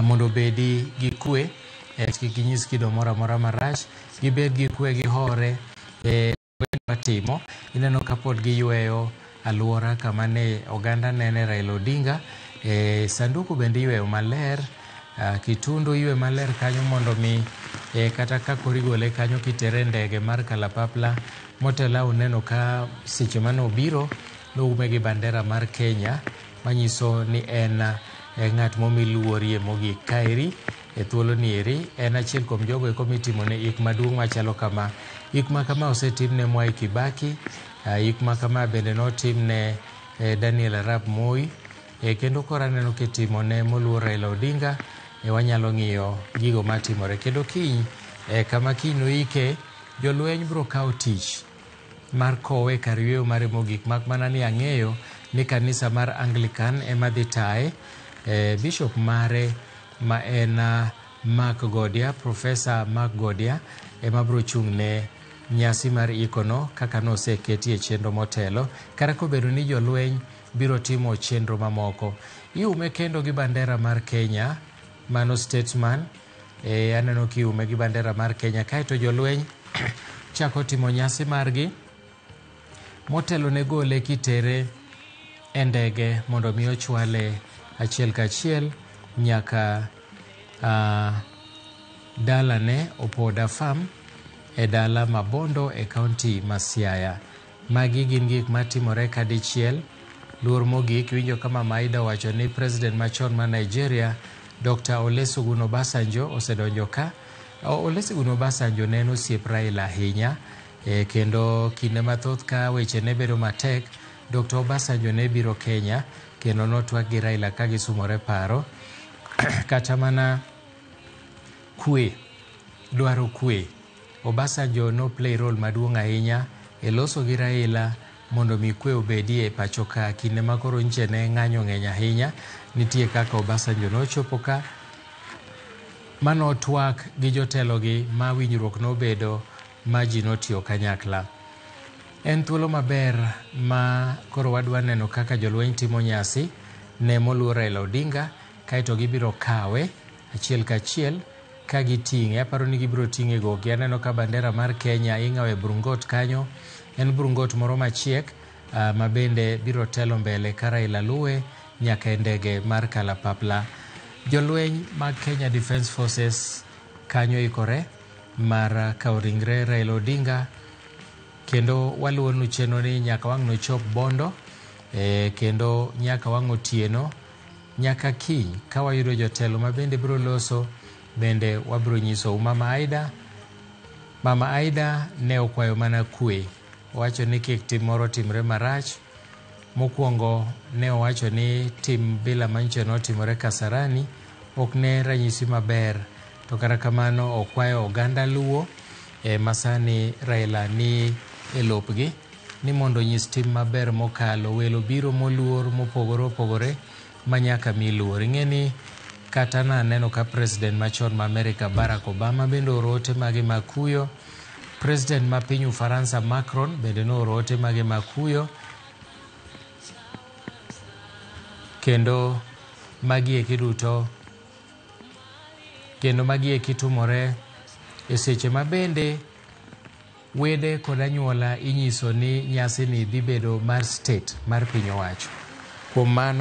mondo bedi gi kwe, kik ginyis kido moro amora marach, gibed gi kwe gi hore matimo. Ineno ka pod giyweyo aluora kama ne oganda nene Raila Odinga. Sanduku bende yweyo maler, kitundu ywe maler kanyo mondo mi kata ka korigole kanyo kitere ndege mar kalapapla motela. Uneno ka seche mane obiro noume gi bandera mar Kenya, manyiso ni en ng'at momiluorie mogik kaeri e thuolo ni eri. En achiel kuom jogo eko mitimone ik maduong' machalo kama. Ik ma kama osetimne Mwai Kibaki, ik ma kama bende notimne Daniel Arap Moi, kendo kora neno kitimone moluor Raila Odinga. Wanyalo ng'iyo gigo matimore kendo kiny kama kiny noike, jolweny bro kawo tich mar kowe kar yweyo mare mogik, mak mana ni ang'eyo ni kanisa mar Anglican ema dhi taye. Bishop mare ma en Mark Godia, Professor Mark Godia, ema bro chung'ne nyasi mar ikono kaka noseketi e chenro motelo. Kara kobedo ni jolweny biro timo chenro mamoko, iume kendo gi bandera mar Kenya, mano statesman. Aneno kiume gi bandera mar Kenya, kaeto jolweny chako timo nyasi margi motelo ne gole kitere e ndege mondo mi ochwale achiel kachiel nyaka dalane Opoda Farm e dala Mabondo e kaunti ma Siaya. Magi gin gik matimore kadichiel. Luor mogik, winjo kama Maida wacho ni president machon ma Nigeria Dr. Olusegun Obasanjo osedonjo ka. Olusegun Obasanjo ne en osiep Raila ahinya, kendo kinde mathoth ka weche ne bedo matek, Dr. Obasanjo ne biro Kenya kendo notwak gi Raila ka gisumore paro. Kata mana kwe, dwaro kwe, Obasanjo no play role maduong' ahinya e loso gi Raila mondo mi kwe obedie e pacho ka. Kinde makoro nche ne ng'anyo ng'eny ahinya, nitie kaka Obasanjo nochopo ka manotwak gi jotelogi ma winjruok nobedo ma ji notiyo kanyakla. En thuolo maber ma koro wadwa neno kaka jolweny timo nyasi ne moluor Raila Odinga, kaeto gibiro kawe achiel kachiel ka giting'e. Aparo ni gibiro ting'e goki. Aneno ka bandera mar Kenya ing'awe Brungot kanyo. En Brungot moro machiek ma bende biro telo mbele ka Raila luwe nyaka e ndege mar kalapapla. Jolweny mag Kenya Defence Forces kanyo ikore mar kawo ringre Raila Odinga, kendo waluonu chenro ni nyaka wang' nochop Bondo, kendo nyaka wang' otieno, nyaka kiny ka wayudo jotelo ma bende biro loso. Bende wabiro nyiso Mama Aida ne okwayo mana kwe. Owacho ni kik tim moro timre marach. Mokwongo ne owacho ni tim bila manche notimore Kasarani ok ne ranyisi maber, to kata kamano okwayo oganda Luo masani Raila ni e lopgi ni mondo nyis tim maber mokalo. Welo biro moluor mopogore opogore manyaka mi luor. Ing'eni kata na neno ka president machon ma Amerika Barack Obama bende orote magi makuyo. President ma piny Ufaransa Macron bende no orote magi makuyo. Kendo magi eki tumore e seche ma bende wede kod anyuola inyiso ni nyasi ni dhi bedo mar state mar piny owacho. Kuom mano